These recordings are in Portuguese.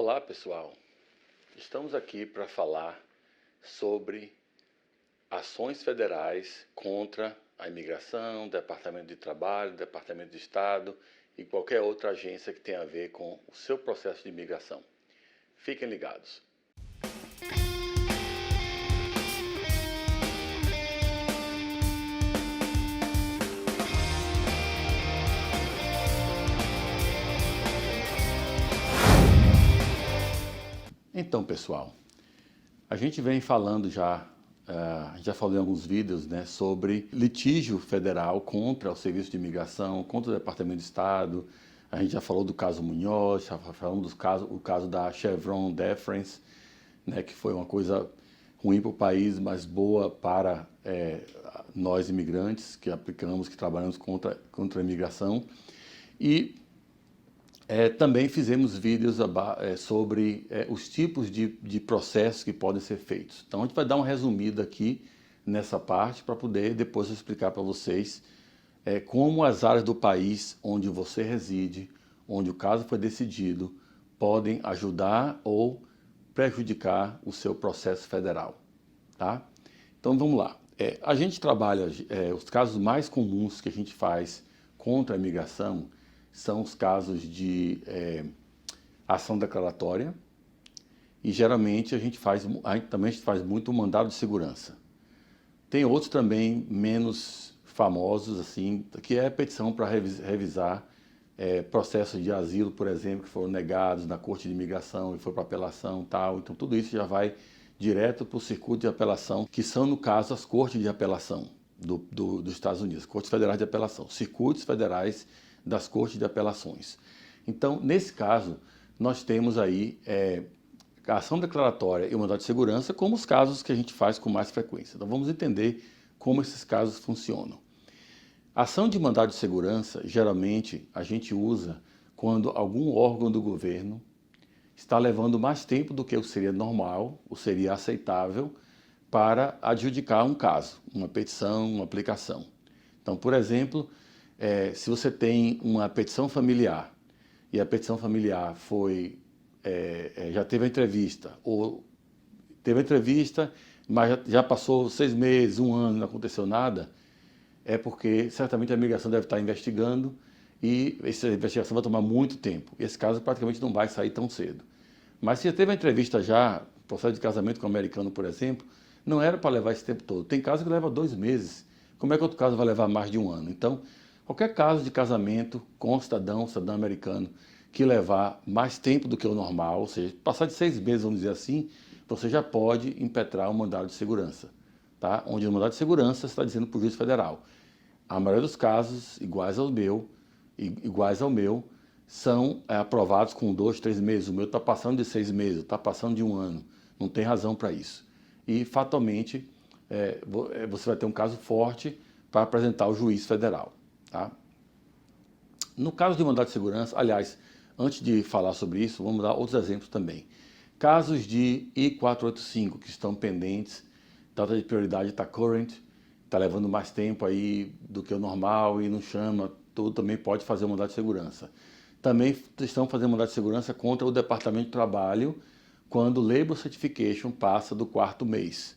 Olá pessoal, estamos aqui para falar sobre ações federais contra a imigração, Departamento de Trabalho, Departamento de Estado e qualquer outra agência que tenha a ver com o seu processo de imigração. Fiquem ligados. Então pessoal, a gente vem falando já falou em alguns vídeos, né, sobre litígio federal contra o Serviço de Imigração, contra o Departamento de Estado. A gente já falou do caso Munhoz, já falamos o caso da Chevron Deference, né, que foi uma coisa ruim para o país, mas boa para nós imigrantes que aplicamos, que trabalhamos contra a imigração. E também fizemos vídeos sobre os tipos de processos que podem ser feitos. Então a gente vai dar uma resumida aqui nessa parte para poder depois explicar para vocês como as áreas do país onde você reside, onde o caso foi decidido, podem ajudar ou prejudicar o seu processo federal. Tá? Então vamos lá. A gente trabalha, os casos mais comuns que a gente faz contra a imigração são os casos de ação declaratória e geralmente a gente também faz muito mandado de segurança. Tem outros também menos famosos, assim, que é petição para revisar processos de asilo, por exemplo, que foram negados na Corte de Imigração e foi para apelação e tal. Então tudo isso já vai direto para o circuito de apelação, que são, no caso, as cortes de apelação dos Estados Unidos, Cortes Federais de Apelação, circuitos federais das cortes de apelações. Então, nesse caso, nós temos aí a ação declaratória e o mandado de segurança como os casos que a gente faz com mais frequência. Então, vamos entender como esses casos funcionam. A ação de mandado de segurança, geralmente, a gente usa quando algum órgão do governo está levando mais tempo do que o seria normal, ou seria aceitável, para adjudicar um caso, uma petição, uma aplicação. Então, por exemplo, se você tem uma petição familiar e a petição familiar já teve a entrevista, ou teve a entrevista, mas já passou 6 meses, 1 ano, não aconteceu nada, é porque certamente a imigração deve estar investigando e essa investigação vai tomar muito tempo. Esse caso praticamente não vai sair tão cedo. Mas se já teve a entrevista processo de casamento com um americano, por exemplo, não era para levar esse tempo todo. Tem caso que leva 2 meses. Como é que outro caso vai levar mais de 1 ano? Então, qualquer caso de casamento com cidadão americano que levar mais tempo do que o normal, ou seja, passar de 6 meses, vamos dizer assim, você já pode impetrar um mandado de segurança, tá? Onde o mandado de segurança está dizendo para o juiz federal. A maioria dos casos, iguais ao meu, são aprovados com 2, 3 meses. O meu está passando de 6 meses, está passando de 1 ano. Não tem razão para isso. E, fatalmente, você vai ter um caso forte para apresentar ao juiz federal. Tá? No caso de mandado de segurança, aliás, antes de falar sobre isso, vamos dar outros exemplos também. Casos de I-485 que estão pendentes, data de prioridade está current, está levando mais tempo aí do que o normal e não chama, tudo também pode fazer um mandado de segurança. Também estão fazendo mandado de segurança contra o Departamento de Trabalho quando o Labor Certification passa do 4º mês.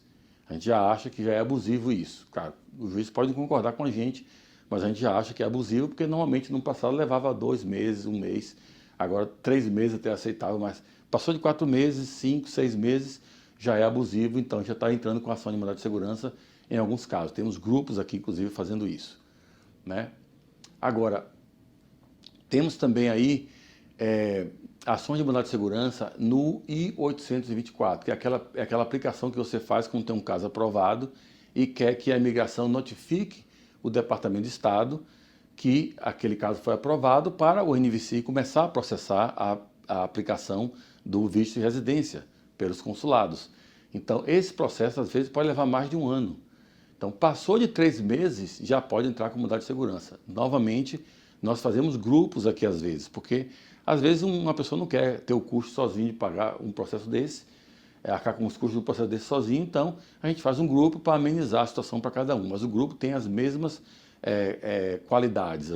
A gente já acha que já é abusivo isso. Claro, os juízes podem concordar com a gente, mas a gente já acha que é abusivo, porque normalmente no passado levava 2 meses, 1 mês, agora 3 meses até aceitável, mas passou de 4 meses, 5, 6 meses, já é abusivo, então já está entrando com ação de mandado de segurança em alguns casos. Temos grupos aqui, inclusive, fazendo isso. Né? Agora, temos também aí ações de mandado de segurança no I-824, que é aquela aplicação que você faz quando tem um caso aprovado e quer que a imigração notifique o Departamento de Estado que aquele caso foi aprovado para o NVC começar a processar a aplicação do visto de residência pelos consulados. Então, esse processo, às vezes, pode levar mais de 1 ano. Então, passou de 3 meses, já pode entrar com mandado de segurança. Novamente, nós fazemos grupos aqui, às vezes, porque, às vezes, uma pessoa não quer ter o custo sozinho de pagar um processo desse, arcar com os custos do processo desse sozinho, então a gente faz um grupo para amenizar a situação para cada um, mas o grupo tem as mesmas qualidades,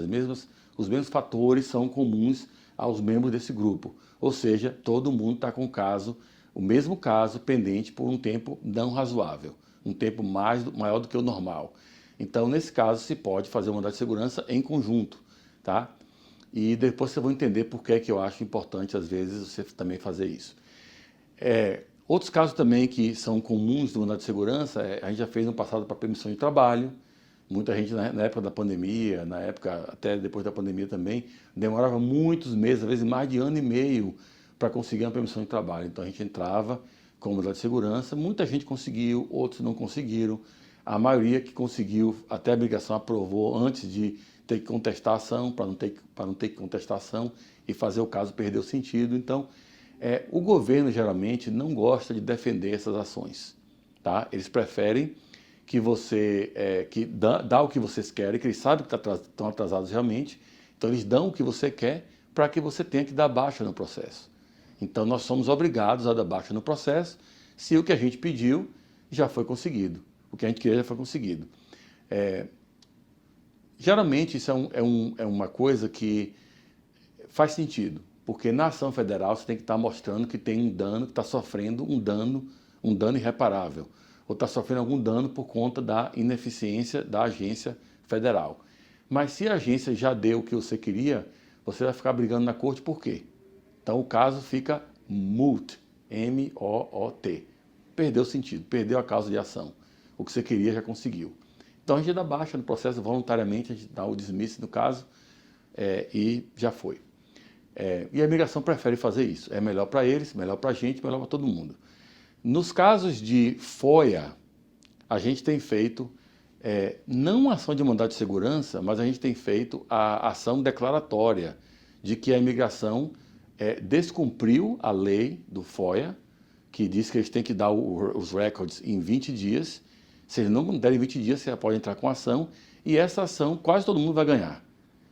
os mesmos fatores são comuns aos membros desse grupo. Ou seja, todo mundo está com o mesmo caso pendente por um tempo não razoável, um tempo maior do que o normal. Então, nesse caso, se pode fazer uma mandado de segurança em conjunto, tá? E depois você vai entender por que é que eu acho importante, às vezes, você também fazer isso. Outros casos também que são comuns do mandado de segurança, a gente já fez no passado para permissão de trabalho. Muita gente, na época da pandemia, na época até depois da pandemia também, demorava muitos meses, às vezes mais de ano e meio, para conseguir uma permissão de trabalho. Então a gente entrava com o mandado de segurança, muita gente conseguiu, outros não conseguiram. A maioria que conseguiu, até a migração aprovou antes de ter que contestar a ação, para não ter que contestar a ação e fazer o caso perder o sentido. Então, o governo geralmente não gosta de defender essas ações, tá? Eles preferem que você dá o que vocês querem, que eles sabem que estão atrasados realmente, então eles dão o que você quer para que você tenha que dar baixa no processo. Então nós somos obrigados a dar baixa no processo se o que a gente pediu já foi conseguido, o que a gente queria já foi conseguido. Geralmente isso é uma coisa que faz sentido, porque na ação federal você tem que estar mostrando que tem um dano, que está sofrendo um dano irreparável, ou está sofrendo algum dano por conta da ineficiência da agência federal. Mas se a agência já deu o que você queria, você vai ficar brigando na corte por quê? Então o caso fica moot, M-O-O-T. Perdeu o sentido, perdeu a causa de ação. O que você queria já conseguiu. Então a gente dá baixa no processo voluntariamente, a gente dá o dismiss no caso e já foi. E a imigração prefere fazer isso. É melhor para eles, melhor para a gente, melhor para todo mundo. Nos casos de FOIA, a gente tem feito, não a ação de mandado de segurança, mas a gente tem feito a ação declaratória de que a imigração descumpriu a lei do FOIA, que diz que eles têm que dar os records em 20 dias. Se eles não derem 20 dias, você pode entrar com ação, e essa ação quase todo mundo vai ganhar.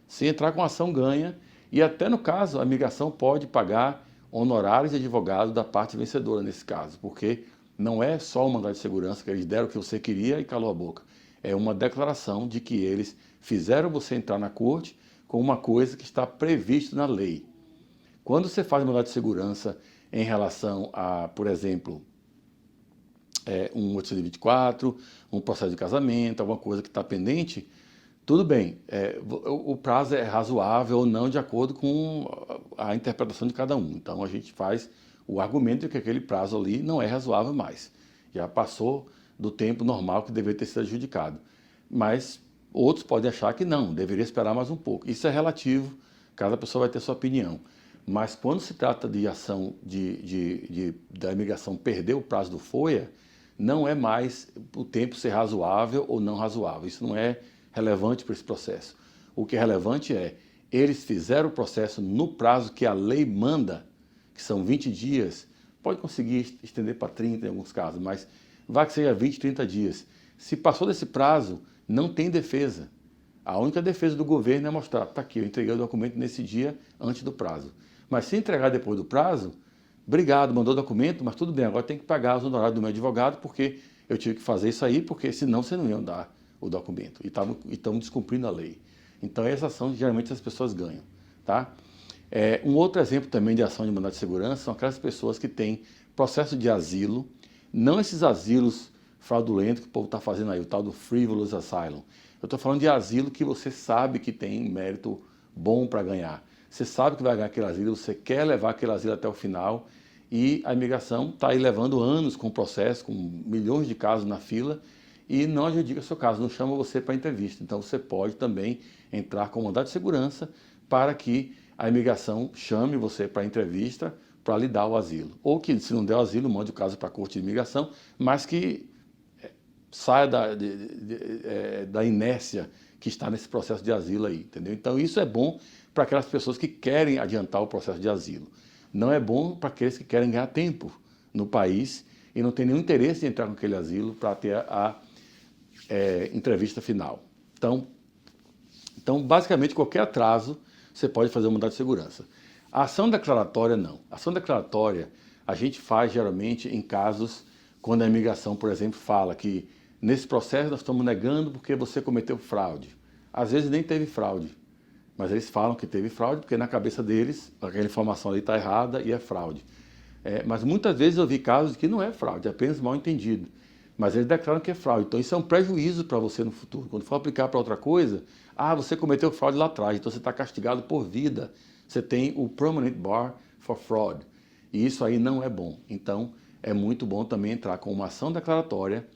Se entrar com ação, ganha, e até no caso, a imigração pode pagar honorários de advogado da parte vencedora nesse caso, porque não é só o mandado de segurança que eles deram o que você queria e calou a boca. É uma declaração de que eles fizeram você entrar na corte com uma coisa que está prevista na lei. Quando você faz mandado de segurança em relação a, por exemplo, um 824, um processo de casamento, alguma coisa que está pendente, tudo bem, o prazo é razoável ou não de acordo com a interpretação de cada um. Então a gente faz o argumento de que aquele prazo ali não é razoável mais. Já passou do tempo normal que deveria ter sido adjudicado. Mas outros podem achar que não, deveria esperar mais um pouco. Isso é relativo, cada pessoa vai ter sua opinião. Mas quando se trata de ação da imigração perder o prazo do FOIA, não é mais o tempo ser razoável ou não razoável. Isso não é relevante para esse processo. O que é relevante é, eles fizeram o processo no prazo que a lei manda, que são 20 dias, pode conseguir estender para 30 em alguns casos, mas vai que seja 20, 30 dias. Se passou desse prazo, não tem defesa. A única defesa do governo é mostrar, está aqui, eu entreguei o documento nesse dia antes do prazo. Mas se entregar depois do prazo, obrigado, mandou o documento, mas tudo bem, agora tem que pagar os honorários do meu advogado, porque eu tive que fazer isso aí, porque senão você não ia dar o documento. E estamos descumprindo a lei. Então essa ação, geralmente as pessoas ganham. Tá? Um outro exemplo também de ação de mandado de segurança são aquelas pessoas que têm processo de asilo, não esses asilos fraudulentos que o povo está fazendo aí, o tal do frivolous asylum. Eu estou falando de asilo que você sabe que tem mérito bom para ganhar. Você sabe que vai ganhar aquele asilo, você quer levar aquele asilo até o final e a imigração está aí levando anos com o processo, com milhões de casos na fila e não adjudica seu caso, não chama você para entrevista. Então você pode também entrar com mandado de segurança para que a imigração chame você para entrevista para lhe dar o asilo. Ou que, se não der o asilo, mande o caso para a corte de imigração, mas que saia da inércia que está nesse processo de asilo aí, entendeu? Então isso é bom para aquelas pessoas que querem adiantar o processo de asilo. Não é bom para aqueles que querem ganhar tempo no país e não tem nenhum interesse em entrar com aquele asilo para ter a entrevista final. Então, basicamente, qualquer atraso, você pode fazer um mandado de segurança. A ação declaratória, não. A ação declaratória, a gente faz geralmente em casos quando a imigração, por exemplo, fala que nesse processo nós estamos negando porque você cometeu fraude. Às vezes nem teve fraude. Mas eles falam que teve fraude porque na cabeça deles aquela informação ali está errada e é fraude. Mas muitas vezes eu vi casos que não é fraude, é apenas mal entendido. Mas eles declaram que é fraude. Então isso é um prejuízo para você no futuro. Quando for aplicar para outra coisa, você cometeu fraude lá atrás, então você está castigado por vida. Você tem o Permanent Bar for Fraud. E isso aí não é bom. Então é muito bom também entrar com uma ação declaratória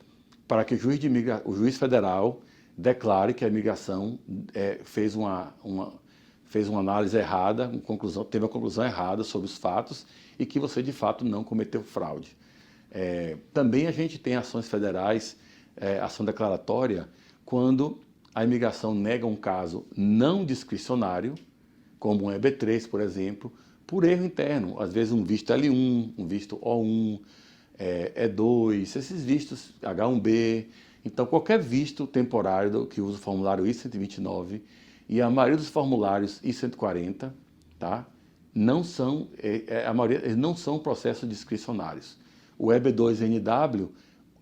para que o juiz federal declare que a imigração fez uma análise errada, teve uma conclusão errada sobre os fatos e que você de fato não cometeu fraude. Também a gente tem ações federais, ação declaratória, quando a imigração nega um caso não discricionário, como um EB3, por exemplo, por erro interno. Às vezes um visto L1, um visto O1, E2, esses vistos H1B. Então qualquer visto temporário que usa o formulário I-129 e a maioria dos formulários I-140, tá? Não são, a maioria, eles não são processos discricionários. O EB2NW,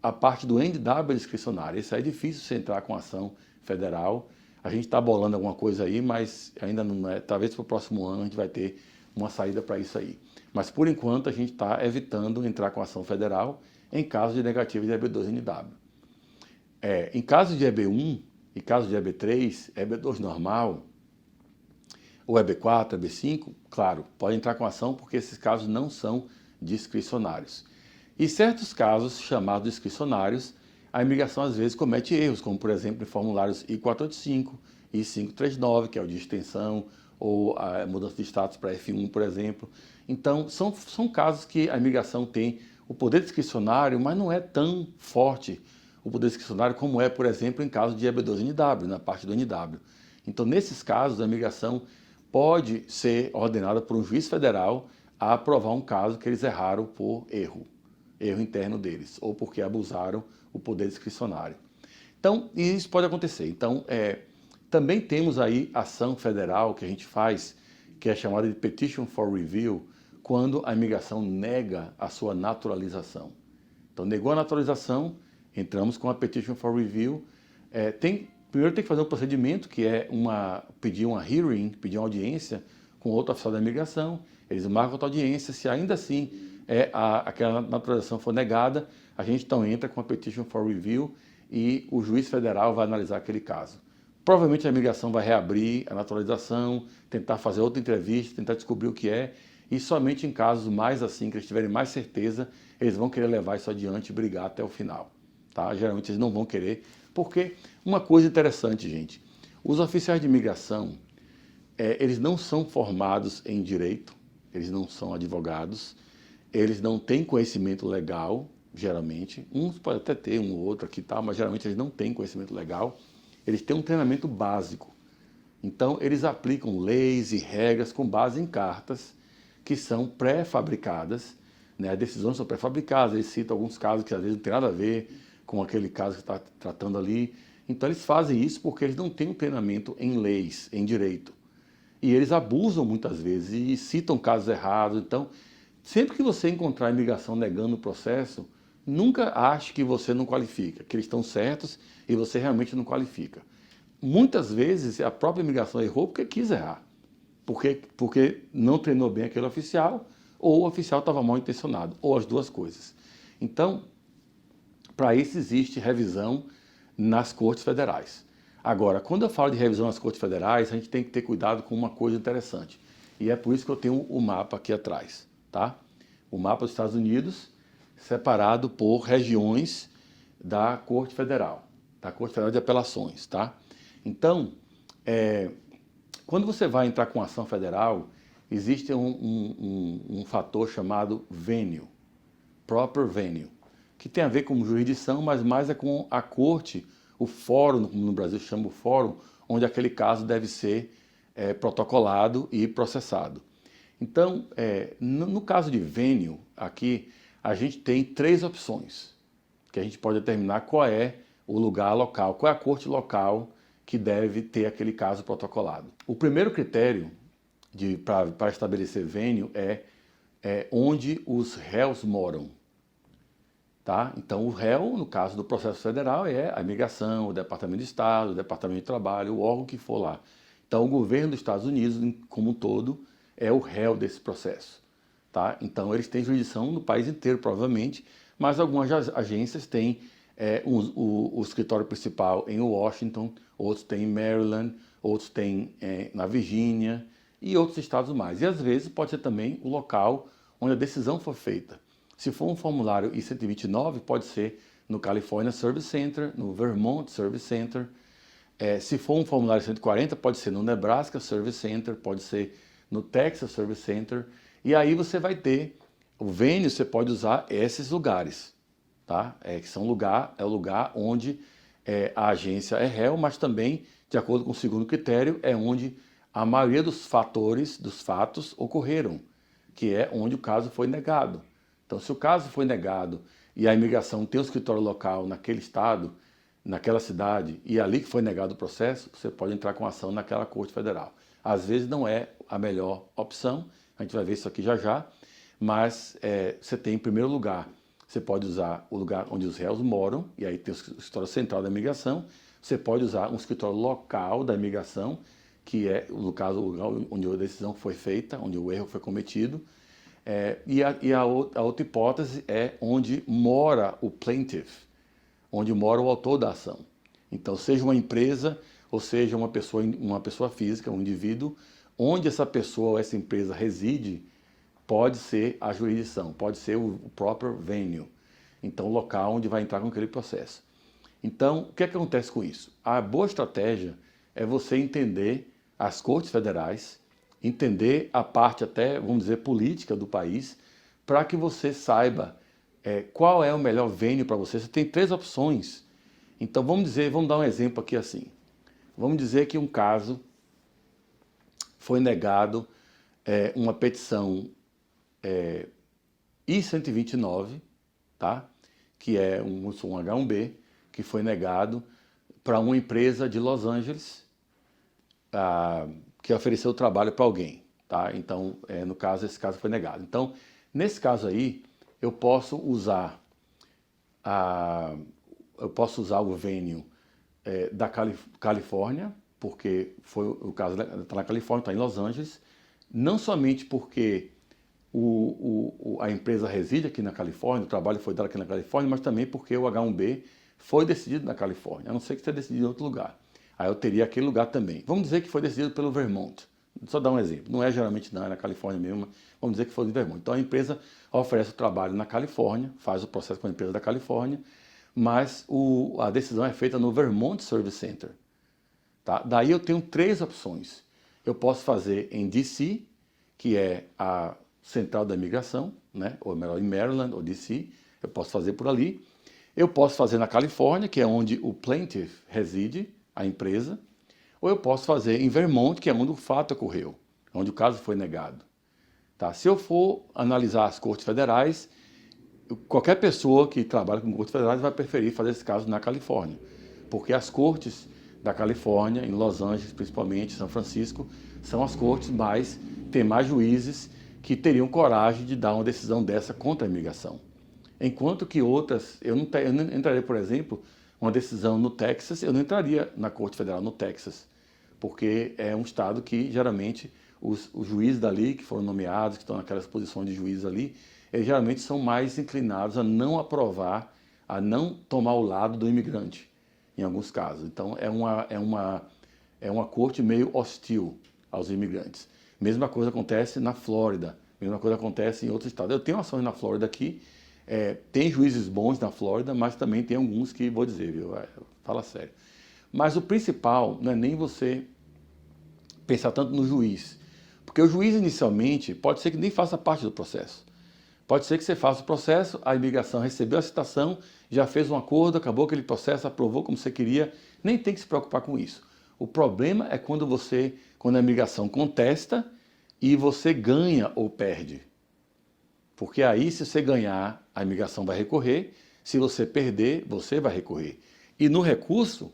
a parte do NW é discricionária. Isso aí é difícil você entrar com ação federal. A gente está bolando alguma coisa aí, mas ainda não é. Talvez para o próximo ano a gente vai ter uma saída para isso aí. Mas por enquanto a gente está evitando entrar com ação federal em caso de negativa de EB2NW. Em caso de EB1 e caso de EB3, EB2 normal, ou EB4, EB5, claro, pode entrar com ação porque esses casos não são discricionários. E certos casos, chamados discricionários, a imigração às vezes comete erros, como por exemplo em formulários I-485, I-539, que é o de extensão, ou a mudança de status para F1, por exemplo. Então, são casos que a imigração tem o poder discricionário, mas não é tão forte o poder discricionário como é, por exemplo, em caso de EB2NW, na parte do NW. Então, nesses casos, a imigração pode ser ordenada por um juiz federal a aprovar um caso que eles erraram por erro interno deles, ou porque abusaram o poder discricionário. Então, isso pode acontecer. Então, também temos aí ação federal que a gente faz, que é chamada de Petition for Review, quando a imigração nega a sua naturalização. Então, negou a naturalização, entramos com a Petition for Review. Primeiro tem que fazer um procedimento, que é pedir uma hearing, pedir uma audiência com outro oficial da imigração. Eles marcam outra audiência. Se ainda assim aquela naturalização for negada, a gente então entra com a Petition for Review e o juiz federal vai analisar aquele caso. Provavelmente a imigração vai reabrir a naturalização, tentar fazer outra entrevista, tentar descobrir o que é, e somente em casos mais assim, que eles tiverem mais certeza, eles vão querer levar isso adiante e brigar até o final. Tá? Geralmente eles não vão querer, porque uma coisa interessante, gente, os oficiais de imigração, eles não são formados em direito, eles não são advogados, eles não têm conhecimento legal, geralmente, uns podem até ter um ou outro aqui, tá? Mas geralmente eles não têm conhecimento legal, eles têm um treinamento básico. Então, eles aplicam leis e regras com base em cartas que são pré-fabricadas, né? As decisões são pré-fabricadas, eles citam alguns casos que às vezes não tem nada a ver com aquele caso que está tratando ali. Então, eles fazem isso porque eles não têm um treinamento em leis, em direito. E eles abusam muitas vezes e citam casos errados. Então, sempre que você encontrar a imigração negando o processo, nunca ache que você não qualifica, que eles estão certos e você realmente não qualifica. Muitas vezes a própria imigração errou porque quis errar, porque não treinou bem aquele oficial ou o oficial estava mal intencionado, ou as duas coisas. Então, para isso existe revisão nas cortes federais. Agora, quando eu falo de revisão nas cortes federais, a gente tem que ter cuidado com uma coisa interessante. E é por isso que eu tenho o mapa aqui atrás, tá? O mapa dos Estados Unidos, separado por regiões da Corte Federal, da Corte Federal de Apelações, tá? Então, quando você vai entrar com ação federal, existe um fator chamado venue, proper venue, que tem a ver com jurisdição, mas mais é com a corte, o fórum, como no Brasil chama o fórum, onde aquele caso deve ser protocolado e processado. Então, no caso de venue, aqui, a gente tem 3 opções, que a gente pode determinar qual é o lugar local, qual é a corte local que deve ter aquele caso protocolado. O primeiro critério para estabelecer venue é onde os réus moram. Tá? Então, o réu, no caso do processo federal, é a imigração, o Departamento de Estado, o Departamento de Trabalho, o órgão que for lá. Então, o governo dos Estados Unidos, como um todo, é o réu desse processo. Tá? Então, eles têm jurisdição no país inteiro, provavelmente, mas algumas agências têm o escritório principal em Washington, outros têm em Maryland, outros têm na Virgínia e outros estados mais. E, às vezes, pode ser também o local onde a decisão foi feita. Se for um formulário I-129, pode ser no California Service Center, no Vermont Service Center. Se for um formulário 140, pode ser no Nebraska Service Center, pode ser no Texas Service Center. E aí você vai ter, o venue você pode usar esses lugares, tá? Que são o lugar onde a agência é réu, mas também, de acordo com o segundo critério, é onde a maioria dos fatos ocorreram, que é onde o caso foi negado. Então, se o caso foi negado e a imigração tem um escritório local naquele estado, naquela cidade, e é ali que foi negado o processo, você pode entrar com ação naquela Corte Federal. Às vezes não é a melhor opção, a gente vai ver isso aqui já já, mas você tem, em primeiro lugar, você pode usar o lugar onde os réus moram, e aí tem o escritório central da imigração, você pode usar um escritório local da imigração, que é, no caso, o lugar onde a decisão foi feita, onde o erro foi cometido, e a outra hipótese é onde mora o plaintiff, onde mora o autor da ação. Então, seja uma empresa ou seja uma pessoa física, um indivíduo, onde essa pessoa ou essa empresa reside, pode ser a jurisdição, pode ser o próprio venue. Então, o local onde vai entrar com aquele processo. Então, o que acontece com isso? A boa estratégia é você entender as cortes federais, entender a parte até, vamos dizer, política do país, para que você saiba qual é o melhor venue para você. Você tem 3 opções. Então, vamos dar um exemplo aqui assim. Vamos dizer que um caso foi negado uma petição I-129, tá? Que é um H-1B, que foi negado para uma empresa de Los Angeles que ofereceu trabalho para alguém. Tá? Então, no caso, esse caso foi negado. Então, nesse caso aí, eu posso usar o venue da Califórnia, porque foi o caso está na Califórnia, está em Los Angeles, não somente porque a empresa reside aqui na Califórnia, o trabalho foi dado aqui na Califórnia, mas também porque o H-1B foi decidido na Califórnia, a não ser que seja decidido em outro lugar. Aí eu teria aquele lugar também. Vamos dizer que foi decidido pelo Vermont. Só dar um exemplo. Não é geralmente não, é na Califórnia mesmo. Vamos dizer que foi do Vermont. Então a empresa oferece o trabalho na Califórnia, faz o processo com a empresa da Califórnia, mas a decisão é feita no Vermont Service Center. Tá? Daí eu tenho 3 opções. Eu posso fazer em DC, que é a central da imigração, né? Ou melhor, em Maryland ou DC, eu posso fazer por ali. Eu posso fazer na Califórnia, que é onde o plaintiff reside, a empresa, ou eu posso fazer em Vermont, que é onde o fato ocorreu, onde o caso foi negado. Tá? Se eu for analisar as cortes federais, qualquer pessoa que trabalha com cortes federais vai preferir fazer esse caso na Califórnia, porque as cortes da Califórnia, em Los Angeles principalmente, São Francisco, são as cortes tem mais juízes que teriam coragem de dar uma decisão dessa contra a imigração. Enquanto que outras, eu não entraria, por exemplo, uma decisão no Texas, eu não entraria na Corte Federal no Texas, porque é um estado que, geralmente, os juízes dali, que foram nomeados, que estão naquelas posições de juízes ali, eles geralmente são mais inclinados a não aprovar, a não tomar o lado do imigrante, em alguns casos. Então, é uma corte meio hostil aos imigrantes. Mesma coisa acontece na Flórida, mesma coisa acontece em outros estados. Eu tenho ações na Flórida aqui, tem juízes bons na Flórida, mas também tem alguns que, vou dizer, viu? Fala sério. Mas o principal não é nem você pensar tanto no juiz, porque o juiz inicialmente pode ser que nem faça parte do processo. Pode ser que você faça o processo, a imigração recebeu a citação, já fez um acordo, acabou aquele processo, aprovou como você queria, nem tem que se preocupar com isso. O problema é quando a imigração contesta e você ganha ou perde. Porque aí, se você ganhar, a imigração vai recorrer, se você perder, você vai recorrer. E no recurso,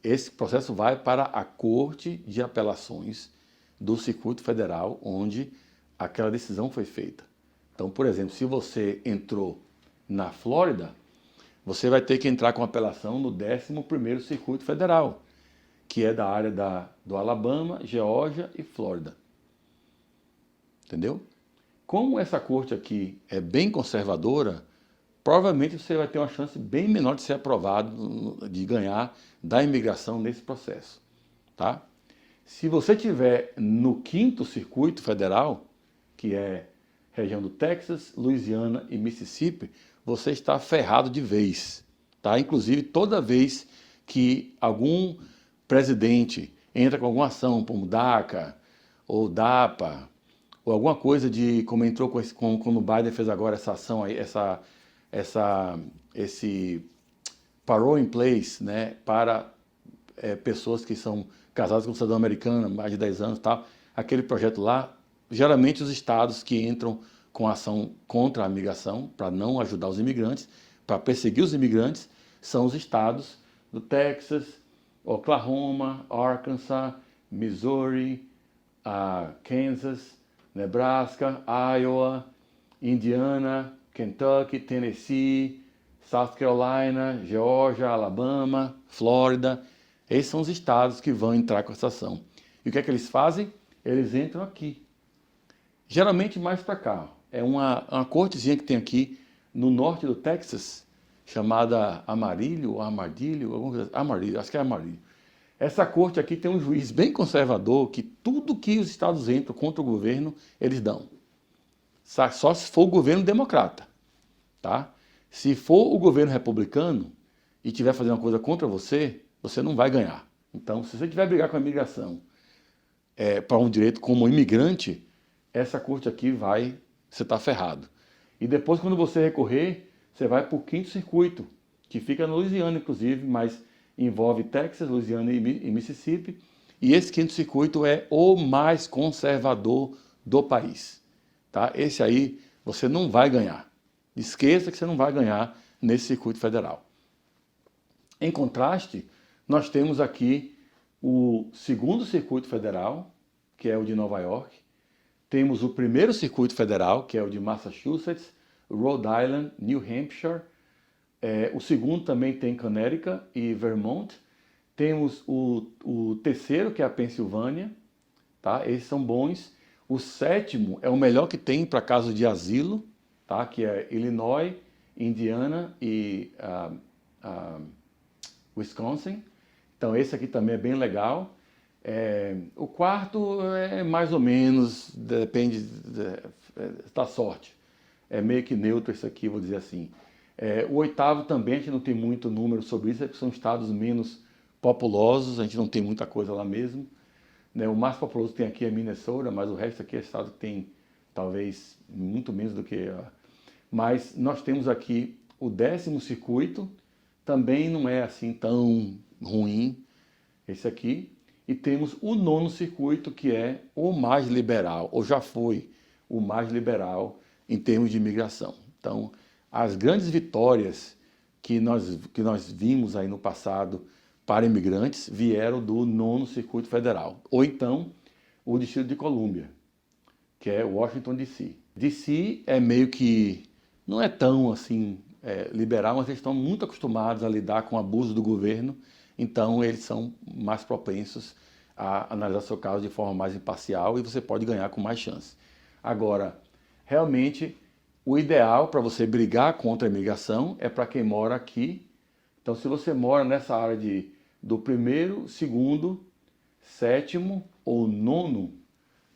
esse processo vai para a Corte de Apelações do Circuito Federal, onde aquela decisão foi feita. Então, por exemplo, se você entrou na Flórida, você vai ter que entrar com apelação no 11º Circuito Federal. que é da área do Alabama, Geórgia e Flórida. Entendeu? Como essa corte aqui é bem conservadora, provavelmente você vai ter uma chance bem menor de ser aprovado, de ganhar da imigração nesse processo. Tá? Se você tiver no 5º Circuito Federal, que é região do Texas, Louisiana e Mississippi, você está ferrado de vez. Tá? Inclusive, toda vez que algum presidente entra com alguma ação, como DACA ou DAPA, ou alguma coisa de como entrou quando o Biden fez agora essa ação aí, esse parole in place, né, para pessoas que são casadas com cidadão americano, mais de 10 anos e tal, aquele projeto lá, geralmente os estados que entram com ação contra a imigração, para não ajudar os imigrantes, para perseguir os imigrantes, são os estados do Texas, Oklahoma, Arkansas, Missouri, Kansas, Nebraska, Iowa, Indiana, Kentucky, Tennessee, South Carolina, Geórgia, Alabama, Flórida. Esses são os estados que vão entrar com essa ação. E o que é que eles fazem? Eles entram aqui. Geralmente mais para cá. É uma cortezinha que tem aqui no norte do Texas, chamada Amarillo, alguma coisa, Amarillo, acho que é Amarillo. Essa corte aqui tem um juiz bem conservador que tudo que os estados entram contra o governo, eles dão. Só se for o governo democrata. Tá? Se for o governo republicano e estiver fazendo uma coisa contra você, você não vai ganhar. Então, se você tiver brigar com a imigração para um direito como imigrante, essa corte aqui você está ferrado. E depois, quando você recorrer, você vai para o 5º Circuito, que fica na Louisiana, inclusive, mas envolve Texas, Louisiana e Mississippi. E esse 5º Circuito é o mais conservador do país. Tá? Esse aí você não vai ganhar. Esqueça que você não vai ganhar nesse circuito federal. Em contraste, nós temos aqui o 2º Circuito Federal, que é o de Nova York. Temos o 1º Circuito Federal, que é o de Massachusetts, Rhode Island, New Hampshire. O 2º também tem Connecticut e Vermont. Temos o 3º, que é a Pensilvânia. Tá? Esses são bons. O 7º é o melhor que tem para caso de asilo, tá? Que é Illinois, Indiana e Wisconsin. Então esse aqui também é bem legal. O 4º é mais ou menos, depende da sorte. É meio que neutro esse aqui, vou dizer assim. O 8º também, a gente não tem muito número sobre isso, porque são estados menos populosos, a gente não tem muita coisa lá mesmo. O mais populoso que tem aqui é Minnesota, mas o resto aqui é estado que tem talvez muito menos do que... Mas nós temos aqui o 10º Circuito, também não é assim tão ruim esse aqui. E temos o 9º Circuito, que é o mais liberal, ou já foi o mais liberal em termos de imigração. Então, as grandes vitórias que nós vimos aí no passado para imigrantes vieram do 9º Circuito Federal, ou então o Distrito de Colômbia, que é Washington, D.C. D.C. é meio que, não é tão assim liberal, mas eles estão muito acostumados a lidar com o abuso do governo, então eles são mais propensos a analisar seu caso de forma mais imparcial e você pode ganhar com mais chance. Agora, realmente, o ideal para você brigar contra a imigração é para quem mora aqui. Então, se você mora nessa área do 1º, 2º, 7º ou 9º,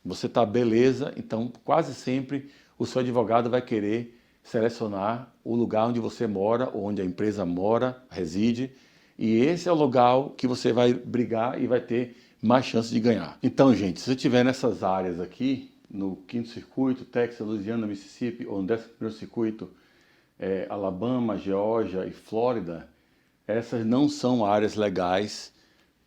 você está beleza, então quase sempre o seu advogado vai querer selecionar o lugar onde você mora, ou onde a empresa mora, reside, e esse é o lugar que você vai brigar e vai ter mais chance de ganhar. Então, gente, se você estiver nessas áreas aqui, no 5º Circuito, Texas, Louisiana, Mississippi, ou no 11º Circuito, Alabama, Geórgia e Flórida, essas não são áreas legais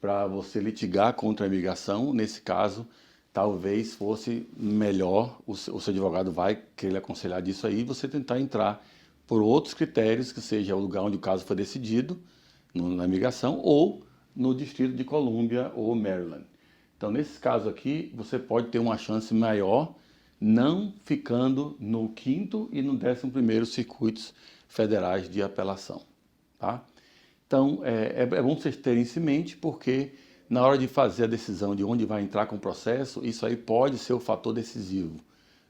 para você litigar contra a imigração. Nesse caso, talvez fosse melhor, o seu advogado vai querer lhe aconselhar disso aí, você tentar entrar por outros critérios, que seja o lugar onde o caso foi decidido, na imigração, ou no Distrito de Colômbia ou Maryland. Então, nesse caso aqui, você pode ter uma chance maior não ficando no 5º e no 11º Circuitos Federais de Apelação. Tá? Então, é bom vocês terem isso em mente, porque na hora de fazer a decisão de onde vai entrar com o processo, isso aí pode ser o fator decisivo.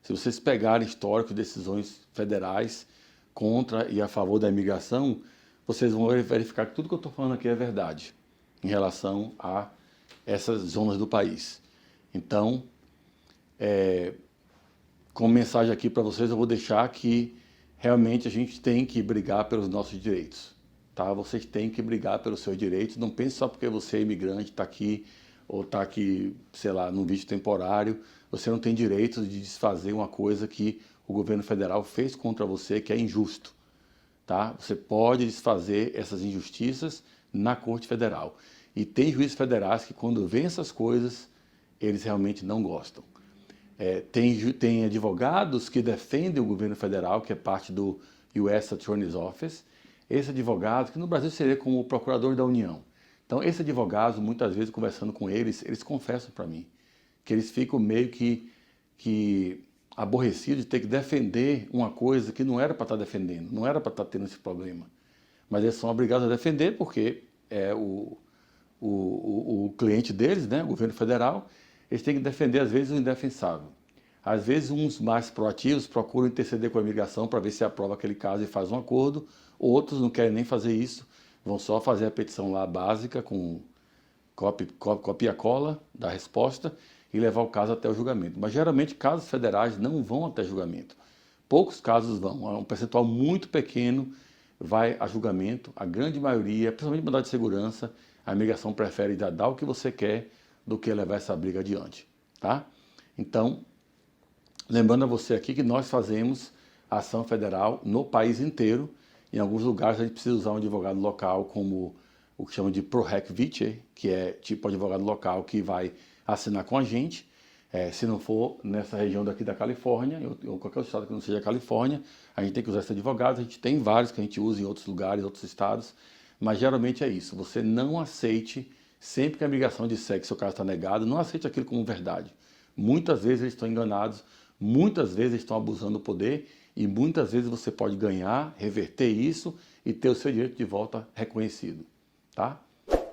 Se vocês pegarem histórico de decisões federais contra e a favor da imigração, vocês vão verificar que tudo que eu estou falando aqui é verdade em relação a essas zonas do país. Então, como mensagem aqui para vocês, eu vou deixar que realmente a gente tem que brigar pelos nossos direitos. Tá? Vocês têm que brigar pelos seus direitos. Não pense só porque você é imigrante, está aqui, ou está aqui, sei lá, num visto temporário, você não tem direito de desfazer uma coisa que o governo federal fez contra você, que é injusto. Tá? Você pode desfazer essas injustiças na Corte Federal. E tem juízes federais que, quando veem essas coisas, eles realmente não gostam. Tem advogados que defendem o governo federal, que é parte do U.S. Attorney's Office. Esse advogado, que no Brasil seria como o procurador da União. Então, esse advogado, muitas vezes, conversando com eles confessam para mim que eles ficam meio que aborrecidos de ter que defender uma coisa que não era para estar defendendo, não era para estar tendo esse problema. Mas eles são obrigados a defender porque é o cliente deles, né, o governo federal, eles têm que defender, às vezes, o indefensável. Às vezes, uns mais proativos procuram interceder com a imigração para ver se aprova aquele caso e faz um acordo. Outros não querem nem fazer isso, vão só fazer a petição lá básica com copia e cola da resposta e levar o caso até o julgamento. Mas geralmente casos federais não vão até julgamento. Poucos casos vão, um percentual muito pequeno vai a julgamento. A grande maioria, principalmente mandado de segurança, a imigração prefere dar o que você quer do que levar essa briga adiante. Tá? Então, lembrando a você aqui que nós fazemos ação federal no país inteiro. Em alguns lugares a gente precisa usar um advogado local, como o que chama de pro hac vice, que é tipo advogado local que vai assinar com a gente. Se não for nessa região daqui da Califórnia, ou qualquer outro estado que não seja a Califórnia, a gente tem que usar esse advogado. A gente tem vários que a gente usa em outros lugares, outros estados, mas geralmente é isso. Você não aceite, sempre que a imigração disser que seu caso está negado, não aceite aquilo como verdade. Muitas vezes eles estão enganados, muitas vezes eles estão abusando do poder e muitas vezes você pode ganhar, reverter isso e ter o seu direito de volta reconhecido. Tá?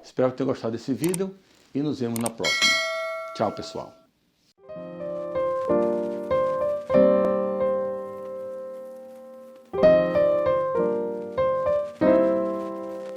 Espero que tenham gostado desse vídeo e nos vemos na próxima. Tchau, pessoal.